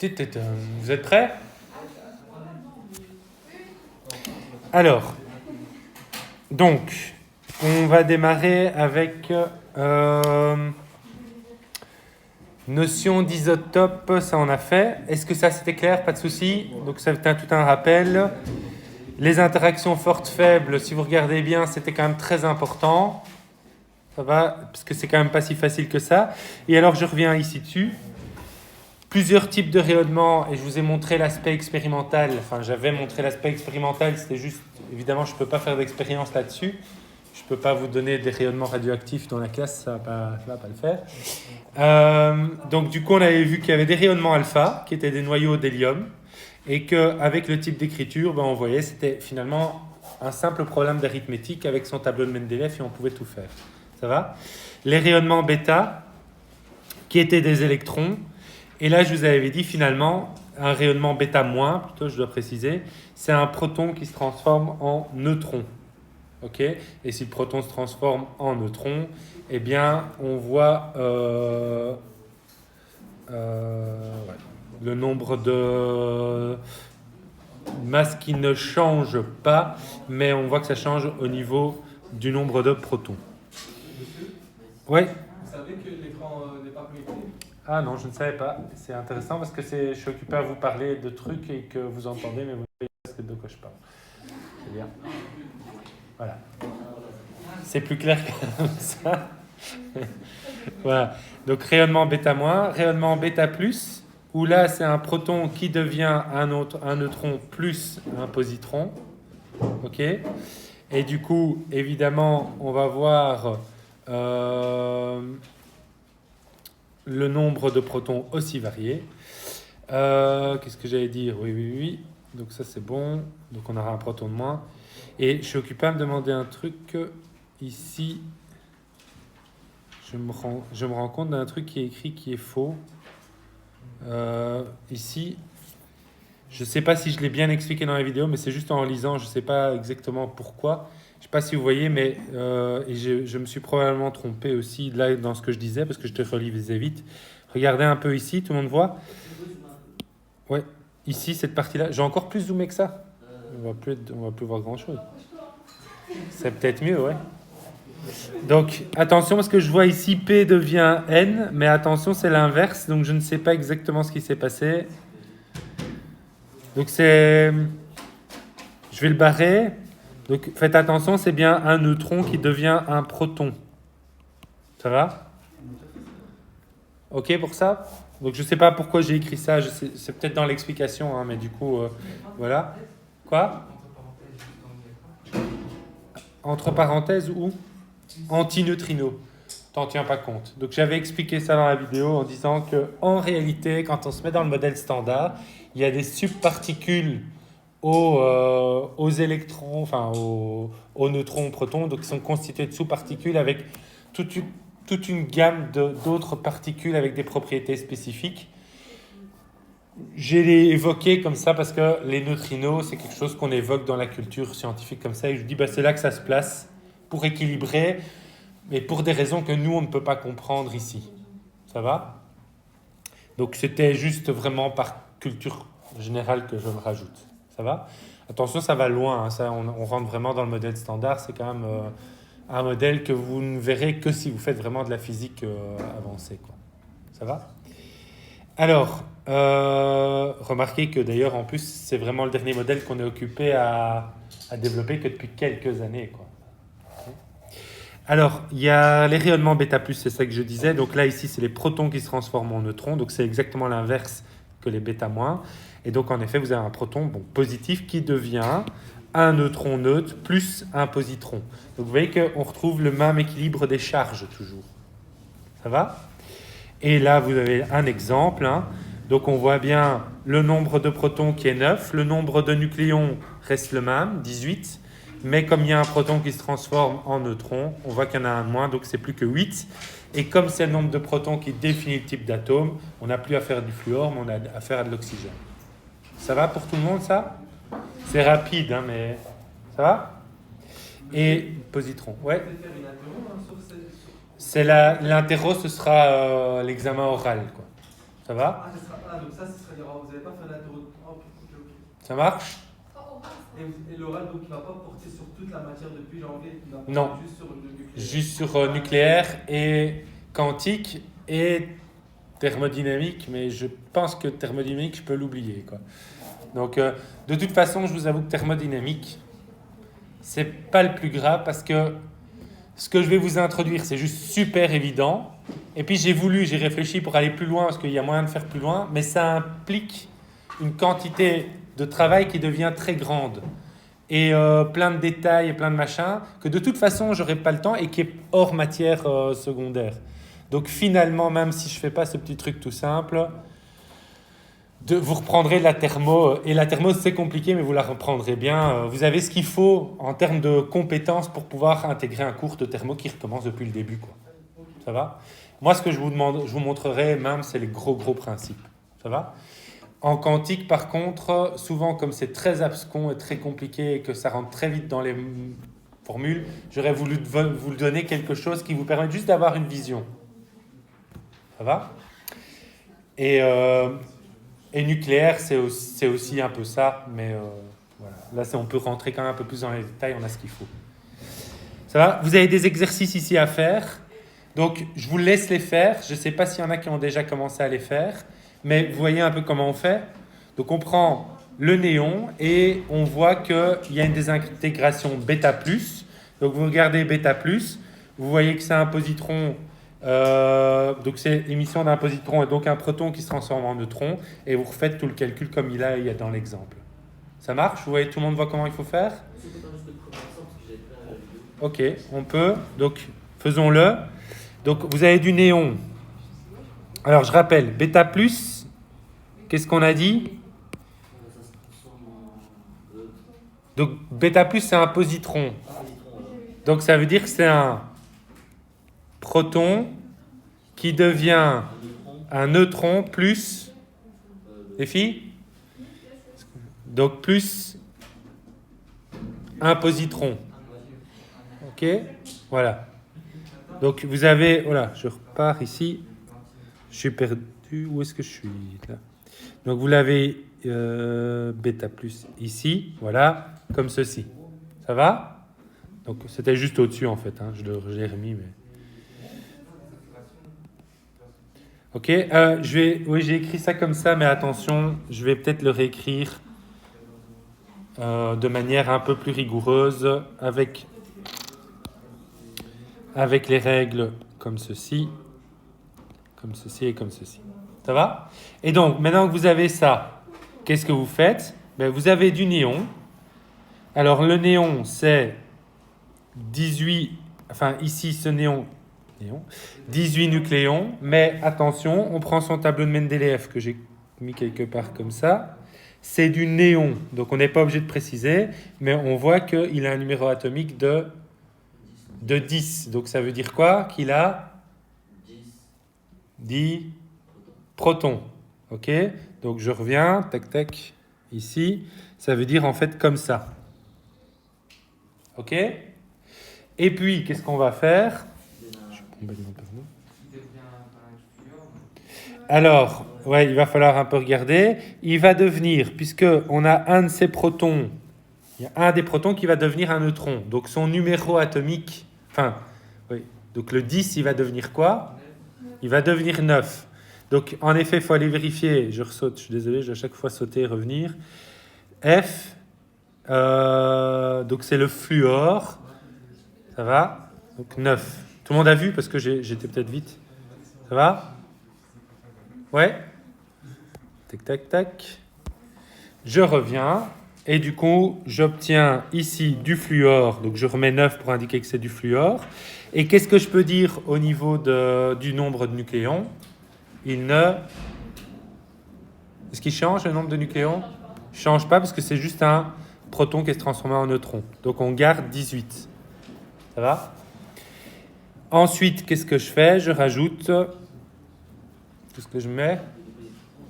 Vous êtes prêts? Alors, donc, on va démarrer avec notion d'isotope, ça on a fait. Est-ce que ça c'était clair? Pas de souci. Donc ça c'était tout un rappel. Les interactions fortes-faibles, si vous regardez bien, c'était quand même très important. Ça va, parce que c'est quand même pas si facile que ça. Et alors je reviens ici dessus. Plusieurs types de rayonnement, et je vous ai montré l'aspect expérimental. Enfin, j'avais montré l'aspect expérimental, c'était juste, évidemment, je ne peux pas faire d'expérience là-dessus. Je ne peux pas vous donner des rayonnements radioactifs dans la classe, ça ne va pas le faire. Donc, du coup, on avait vu qu'il y avait des rayonnements alpha, qui étaient des noyaux d'hélium, et qu'avec le type d'écriture, on voyait c'était finalement un simple problème d'arithmétique avec son tableau de Mendeleev, et on pouvait tout faire. Ça va? Les rayonnements bêta, qui étaient des électrons. Et là, je vous avais dit finalement, un rayonnement bêta-, plutôt, je dois préciser, c'est un proton qui se transforme en neutron. Ok? Et si le proton se transforme en neutron, eh bien, on voit le nombre de masses qui ne change pas, mais on voit que ça change au niveau du nombre de protons. Ouais. Vous savez que l'écran n'est pas connecté? Ah non, je ne savais pas. C'est intéressant parce que je suis occupé à vous parler de trucs et que vous entendez, mais vous ne savez pas de quoi je parle. C'est bien. Voilà. C'est plus clair que ça. Voilà. Donc rayonnement bêta-, rayonnement bêta+, où là c'est un proton qui devient un neutron plus un positron. Ok. Et du coup, évidemment, on va voir le nombre de protons aussi varié. Qu'est-ce que j'allais dire? Oui. Donc ça c'est bon. Donc on aura un proton de moins. Et je suis occupé à me demander un truc ici. Je me rends compte d'un truc qui est écrit qui est faux. Ici, je ne sais pas si je l'ai bien expliqué dans la vidéo, mais c'est juste en lisant, je ne sais pas exactement pourquoi. Je ne sais pas si vous voyez, mais et je me suis probablement trompé aussi là dans ce que je disais, parce que je te relisais vite. Regardez un peu ici, tout le monde voit? Ouais, ici, cette partie-là. J'ai encore plus zoomé que ça. On va plus voir grand-chose. C'est peut-être mieux, ouais. Donc, attention, parce que je vois ici P devient N, mais attention, c'est l'inverse, donc je ne sais pas exactement ce qui s'est passé. Donc, je vais le barrer. Donc, faites attention, c'est bien un neutron qui devient un proton. Ça va? Ok pour ça? Donc, je ne sais pas pourquoi j'ai écrit ça, c'est peut-être dans l'explication, hein, mais du coup, voilà. Quoi? Entre parenthèses où? Antineutrino. T'en tiens pas compte. Donc j'avais expliqué ça dans la vidéo en disant que en réalité, quand on se met dans le modèle standard, il y a des subparticules aux électrons, enfin aux neutrons, aux protons, donc qui sont constitués de sous-particules avec toute une gamme d'autres particules avec des propriétés spécifiques. J'ai évoqué comme ça parce que les neutrinos, c'est quelque chose qu'on évoque dans la culture scientifique comme ça, et je dis c'est là que ça se place pour équilibrer, mais pour des raisons que nous, on ne peut pas comprendre ici. Ça va? Donc c'était juste vraiment par culture générale que je le rajoute. Ça va? Attention, ça va loin, hein, ça, on rentre vraiment dans le modèle standard, c'est quand même un modèle que vous ne verrez que si vous faites vraiment de la physique avancée, quoi. Ça va? Alors, remarquez que d'ailleurs, en plus, c'est vraiment le dernier modèle qu'on est occupé à développer que depuis quelques années, quoi. Alors, il y a les rayonnements bêta+, c'est ça que je disais. Donc là, ici, c'est les protons qui se transforment en neutrons. Donc c'est exactement l'inverse que les bêta-. Et donc, en effet, vous avez un proton positif qui devient un neutron neutre plus un positron. Donc vous voyez qu'on retrouve le même équilibre des charges toujours. Ça va? Et là, vous avez un exemple. Hein. Donc on voit bien le nombre de protons qui est 9. Le nombre de nucléons reste le même, 18. Mais comme il y a un proton qui se transforme en neutron, on voit qu'il y en a un de moins, donc c'est plus que 8. Et comme c'est le nombre de protons qui définit le type d'atome, on n'a plus à faire du fluor, mais on a à faire de l'oxygène. Ça va pour tout le monde, ça? C'est rapide, hein, mais ça va? Et positron, ouais. C'est l'interro, ce sera l'examen oral, quoi. Ça va? Donc ça, ce serait vous n'avez pas fait l'interro. Ok. Ça marche? Et l'oral, donc, il ne va pas porter sur toute la matière depuis janvier, il va porter Non. juste sur le nucléaire. Juste sur nucléaire et quantique et thermodynamique, mais je pense que thermodynamique, je peux l'oublier, quoi. Donc, de toute façon, je vous avoue que thermodynamique, c'est pas le plus grave parce que ce que je vais vous introduire, c'est juste super évident. Et puis j'ai réfléchi pour aller plus loin parce qu'il y a moyen de faire plus loin, mais ça implique une quantité de travail qui devient très grande et plein de détails et plein de machins que de toute façon j'aurai pas le temps et qui est hors matière secondaire. Donc finalement, même si je fais pas ce petit truc tout simple, vous reprendrez la thermo, et la thermo c'est compliqué mais vous la reprendrez bien. Vous avez ce qu'il faut en termes de compétences pour pouvoir intégrer un cours de thermo qui recommence depuis le début, quoi. Ça va? Moi, ce que je vous montrerai même, c'est les gros principes. Ça va? En quantique, par contre, souvent, comme c'est très abscon et très compliqué et que ça rentre très vite dans les formules, j'aurais voulu vous donner quelque chose qui vous permet juste d'avoir une vision. Ça va? Et nucléaire, c'est aussi un peu ça, mais voilà. Là, on peut rentrer quand même un peu plus dans les détails, on a ce qu'il faut. Ça va? Vous avez des exercices ici à faire. Donc, je vous laisse les faire. Je ne sais pas s'il y en a qui ont déjà commencé à les faire, mais vous voyez un peu comment on fait. Donc, on prend le néon et on voit qu'il y a une désintégration bêta+. Donc, vous regardez bêta+, vous voyez que c'est un positron, donc c'est l'émission d'un positron et donc un proton qui se transforme en neutron, et vous refaites tout le calcul comme il y a dans l'exemple. Ça marche? Vous voyez, tout le monde voit comment il faut faire? Ok, on peut. Donc, faisons-le. Donc, vous avez du néon. Alors, je rappelle, bêta+, qu'est-ce qu'on a dit? Donc, bêta+, c'est un positron. Donc, ça veut dire que c'est un proton qui devient un neutron plus... Les filles? Donc, plus un positron. Ok? Voilà. Donc, vous avez... Voilà, je repars ici. Je suis perdu. Où est-ce que je suis là? Donc, vous l'avez bêta+ ici. Voilà, comme ceci. Ça va? Donc, c'était juste au-dessus, en fait. Hein. Je l'ai remis, mais... Ok, oui, j'ai écrit ça comme ça, mais attention, je vais peut-être le réécrire de manière un peu plus rigoureuse avec les règles comme ceci et comme ceci. Ça va? Et donc, maintenant que vous avez ça, qu'est-ce que vous faites? Vous avez du néon. Alors, le néon, c'est 18... Enfin, ici, ce néon, 18 nucléons. Mais attention, on prend son tableau de Mendeleïev que j'ai mis quelque part comme ça. C'est du néon. Donc, on n'est pas obligé de préciser. Mais on voit qu'il a un numéro atomique de 10. Donc, ça veut dire quoi? Qu'il a 10 protons. Ok? Donc, je reviens. Tac, tac. Ici. Ça veut dire en fait comme ça. Ok? Et puis, qu'est-ce qu'on va faire? Alors, ouais, il va falloir un peu regarder. Il va devenir, puisqu'on a un de ces protons, il y a un des protons qui va devenir un neutron. Donc, son numéro atomique, oui. Donc, le 10, il va devenir quoi? Il va devenir 9. Donc, en effet, il faut aller vérifier. Je ressaute, je suis désolé, je dois à chaque fois sauter et revenir. F, donc c'est le fluor. Ça va? Donc 9. Tout le monde a vu parce que j'étais peut-être vite. Ça va? Ouais? Tac, tac, tac. Je reviens. Et du coup, j'obtiens ici du fluor. Donc je remets 9 pour indiquer que c'est du fluor. Et qu'est-ce que je peux dire au niveau du nombre de nucléons? Est-ce qu'il change le nombre de nucléons? Il ne change pas parce que c'est juste un proton qui est transformé en neutron. Donc on garde 18. Ça va? Ensuite, qu'est-ce que je fais? Je rajoute... Qu'est-ce que je mets?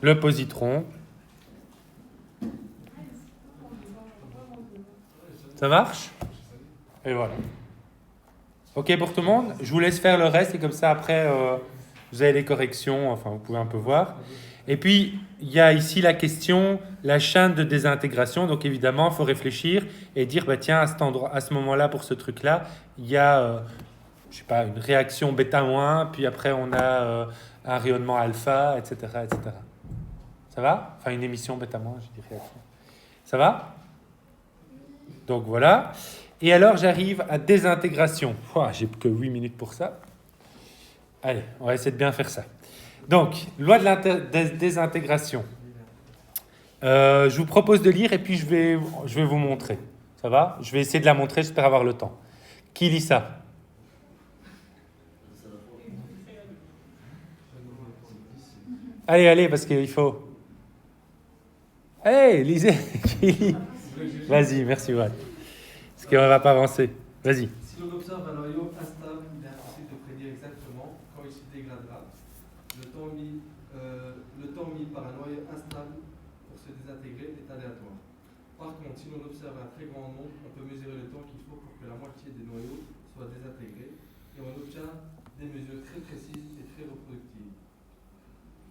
Le positron. Ça marche? Et voilà. Ok pour tout le monde? Je vous laisse faire le reste et comme ça après, Vous avez les corrections, enfin vous pouvez un peu voir. Et puis, il y a ici la question, la chaîne de désintégration. Donc évidemment, il faut réfléchir et dire, bah, tiens, à ce moment-là, pour ce truc-là, il y a, je sais pas, une réaction bêta-, puis après on a un rayonnement alpha, etc., etc. Ça va? Enfin, une émission bêta-, je dis réaction. Ça va? Donc voilà. Et alors, j'arrive à désintégration. Ouah, j'ai que 8 minutes pour ça. Allez, on va essayer de bien faire ça. Donc, loi de la désintégration. Je vous propose de lire et puis je vais vous montrer. Ça va? Je vais essayer de la montrer, j'espère avoir le temps. Qui lit ça? Allez, parce qu'il faut... Hey, lisez. Qui lit? Vas-y, merci, Brad. Parce qu'on ne va pas avancer. Vas-y. Si l'on observe un noyau instable, il est impossible de prédire exactement quand il se dégradera. Le temps mis par un noyau instable pour se désintégrer est aléatoire. Par contre, si l'on observe un très grand nombre, on peut mesurer le temps qu'il faut pour que la moitié des noyaux soit désintégrée et on obtient des mesures très précises et très reproductives.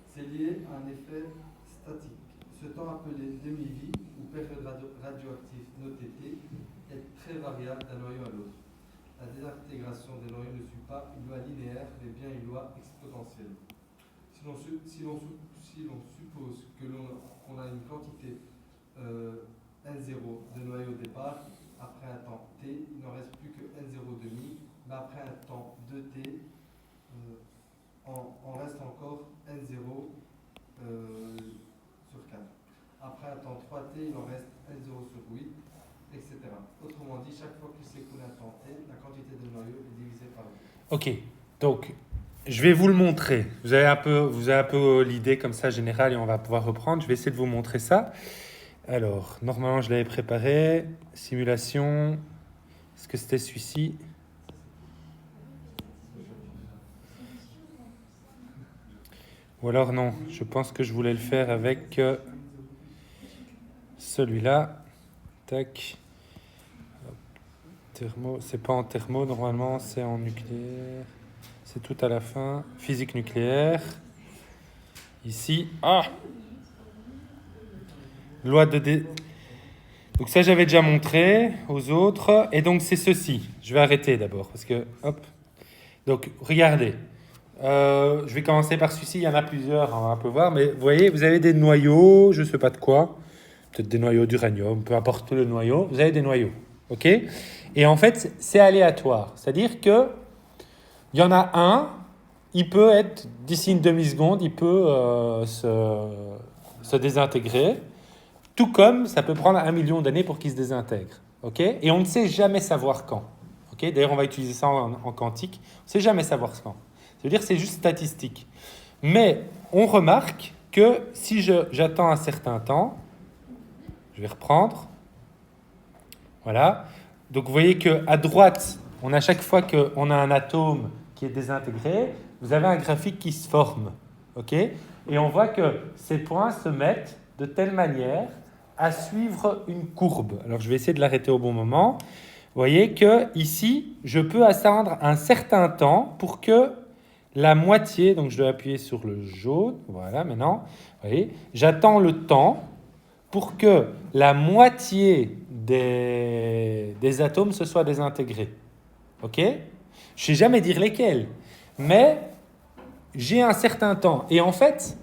C'est lié à un effet statique. Ce temps appelé demi-vie ou période radioactive notée T est très variable d'un noyau à l'autre. La désintégration des noyaux ne suit pas une loi linéaire, mais bien une loi exponentielle. Si l'on suppose que qu'on a une quantité N0 de noyaux au départ, après un temps T, il n'en reste plus que N0 demi, mais après un temps 2T, on reste encore N0 sur 4. Après un temps 3T, il en reste N0 sur 8, etc. Autrement dit, chaque fois qu'il s'écoule un temps T, la quantité de noyaux est divisée par 2. Ok, donc je vais vous le montrer. Vous avez un peu l'idée comme ça générale et on va pouvoir reprendre. Je vais essayer de vous montrer ça. Alors, normalement, je l'avais préparé. Simulation. Est-ce que c'était celui-ci? Ou alors non, je pense que je voulais le faire avec celui-là. Tac. Thermo, c'est pas en thermo normalement, c'est en nucléaire. C'est tout à la fin. Physique nucléaire. Ici. Ah! Loi de... Donc ça, j'avais déjà montré aux autres. Et donc, c'est ceci. Je vais arrêter d'abord parce que... Hop. Donc, regardez. Je vais commencer par celui-ci. Il y en a plusieurs, on va un peu voir. Mais vous voyez, vous avez des noyaux, je ne sais pas de quoi. Peut-être des noyaux d'uranium, peu importe le noyau. Vous avez des noyaux. OK? Et en fait, c'est aléatoire. C'est-à-dire que il y en a un, il peut être, d'ici une demi-seconde, il peut se désintégrer. Tout comme ça peut prendre 1 million d'années pour qu'il se désintègre. Okay? Et on ne sait jamais savoir quand. Okay? D'ailleurs, on va utiliser ça en quantique. On ne sait jamais savoir quand. Ça veut dire que c'est juste statistique. Mais on remarque que si j'attends un certain temps, je vais reprendre. Voilà. Donc vous voyez qu'à droite, on a chaque fois qu'on a un atome qui est désintégré, vous avez un graphique qui se forme. Okay? Et on voit que ces points se mettent de telle manière à suivre une courbe. Alors, je vais essayer de l'arrêter au bon moment. Vous voyez que ici, je peux attendre un certain temps pour que la moitié, donc je dois appuyer sur le jaune, voilà, maintenant, vous voyez, j'attends le temps pour que la moitié des atomes se soient désintégrés. OK? Je ne sais jamais dire lesquels, mais j'ai un certain temps. Et en fait,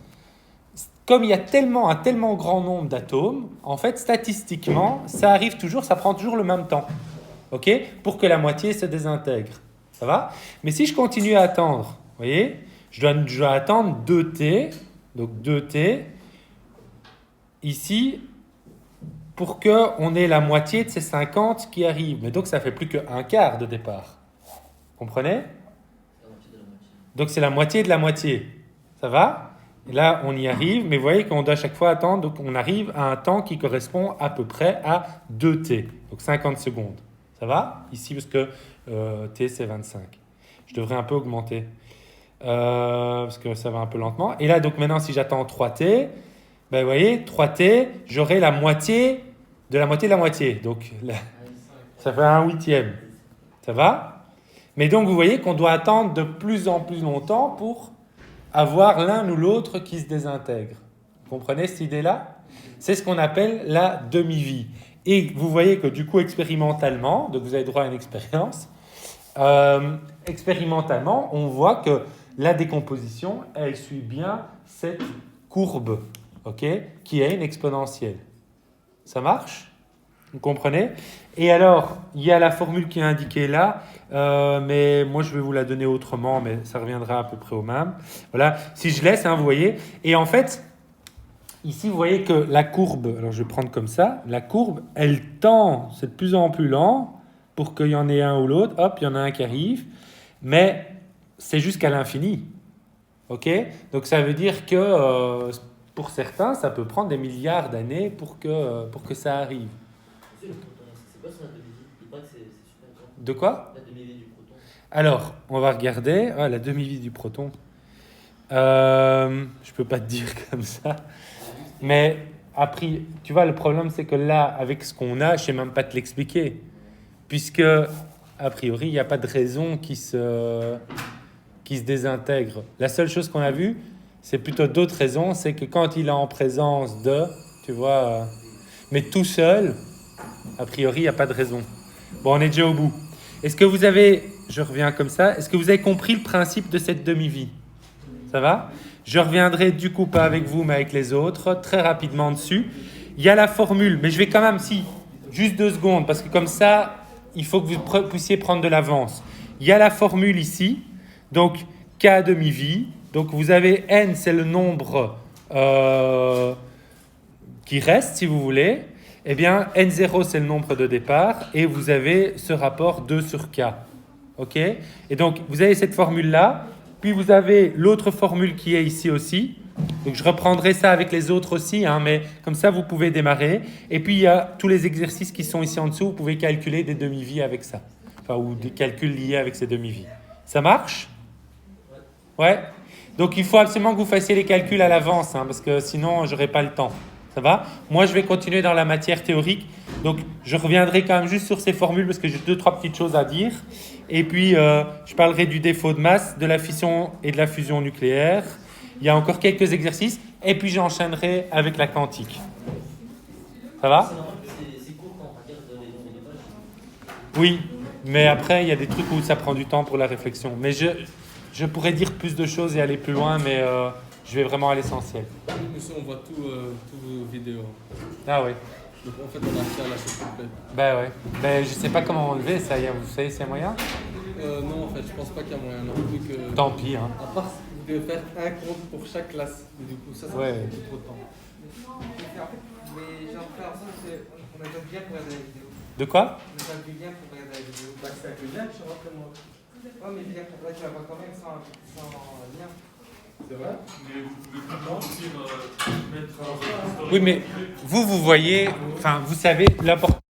comme il y a un tellement grand nombre d'atomes, en fait, statistiquement, ça arrive toujours, ça prend toujours le même temps, ok, pour que la moitié se désintègre. Ça va? Mais si je continue à attendre, vous voyez, je dois attendre 2T, donc 2T, ici, pour qu'on ait la moitié de ces 50 qui arrivent. Mais donc, ça fait plus qu'un quart de départ. Comprenez? Donc, c'est la moitié de la moitié. Ça va? Et là, on y arrive, mais vous voyez qu'on doit chaque fois attendre, donc on arrive à un temps qui correspond à peu près à 2T, donc 50 secondes. Ça va? Ici, parce que T, c'est 25. Je devrais un peu augmenter, parce que ça va un peu lentement. Et là, donc maintenant, si j'attends 3T, ben, vous voyez, 3T, j'aurai la moitié de la moitié de la moitié. Donc, là, ça fait 1/8. Ça va? Mais donc, vous voyez qu'on doit attendre de plus en plus longtemps pour avoir l'un ou l'autre qui se désintègre. Vous comprenez cette idée-là? C'est ce qu'on appelle la demi-vie. Et vous voyez que du coup, expérimentalement, donc vous avez droit à une expérience, expérimentalement, on voit que la décomposition, elle suit bien cette courbe, ok, qui est une exponentielle. Ça marche? Vous comprenez? Et alors, il y a la formule qui est indiquée là, mais moi je vais vous la donner autrement, mais ça reviendra à peu près au même. Voilà, si je laisse, vous voyez, et en fait, ici vous voyez que la courbe, alors je vais prendre comme ça, la courbe, elle tend, c'est de plus en plus lent, pour qu'il y en ait un ou l'autre, hop, il y en a un qui arrive, mais c'est jusqu'à l'infini. Ok? Donc ça veut dire que pour certains, ça peut prendre des milliards d'années pour que ça arrive. C'est quoi ça, la demi-vie? Il paraît que c'est super grand. De quoi? La demi-vie du proton. Alors, on va regarder la demi-vie du proton. Je peux pas te dire comme ça. Mais après, tu vois, le problème, c'est que là, avec ce qu'on a, je sais même pas te l'expliquer. Puisque, a priori, il n'y a pas de raison qui se désintègre. La seule chose qu'on a vue, c'est plutôt d'autres raisons. C'est que quand il est en présence de, tu vois, mais tout seul, a priori, il n'y a pas de raison. Bon, on est déjà au bout. Est-ce que vous avez, je reviens comme ça, est-ce que vous avez compris le principe de cette demi-vie? Ça va? Je reviendrai du coup pas avec vous, mais avec les autres, très rapidement dessus. Il y a la formule, mais je vais quand même, juste 2 secondes, parce que comme ça, il faut que vous puissiez prendre de l'avance. Il y a la formule ici, donc K demi-vie. Donc vous avez N, c'est le nombre qui reste, si vous voulez. Eh bien, N0, c'est le nombre de départ, et vous avez ce rapport 2 sur K. OK? Et donc, vous avez cette formule-là, puis vous avez l'autre formule qui est ici aussi. Donc, je reprendrai ça avec les autres aussi, mais comme ça, vous pouvez démarrer. Et puis, il y a tous les exercices qui sont ici en dessous. Vous pouvez calculer des demi-vies avec ça. Enfin, ou des calculs liés avec ces demi-vies. Ça marche? Ouais? Donc, il faut absolument que vous fassiez les calculs à l'avance, parce que sinon, je n'aurai pas le temps. Ça va? Moi, je vais continuer dans la matière théorique. Donc, je reviendrai quand même juste sur ces formules parce que j'ai 2-3 petites choses à dire. Et puis, je parlerai du défaut de masse, de la fission et de la fusion nucléaire. Il y a encore quelques exercices. Et puis, j'enchaînerai avec la quantique. Ça va? C'est normal que c'est court quand on regarde les nombres de pages. Oui, mais après, il y a des trucs où ça prend du temps pour la réflexion. Mais je pourrais dire plus de choses et aller plus loin, mais je vais vraiment à l'essentiel. Ici, on voit tout vos vidéos. Ah oui. Donc en fait, on a accès à la chose complète. Ben ouais. Ben, je sais pas comment enlever ça. Vous savez s'il y a moyen? Non, en fait, je pense pas qu'il y a moyen. Non plus que... Tant pis. À part, vous devez faire un compte pour chaque classe. Mais du coup, ça prend beaucoup trop de temps. En fait, les gens faire ça, on a déjà bien pour regarder la vidéo. De quoi? On a déjà bien pour regarder la vidéo. Bah, c'est avec le lien que je rentre moi. Ouais, mais bien pour là, tu vas voir quand même sans lien. C'est vrai? Mais vous pouvez comment mettre Oui, mais vous voyez, enfin, vous savez l'importance.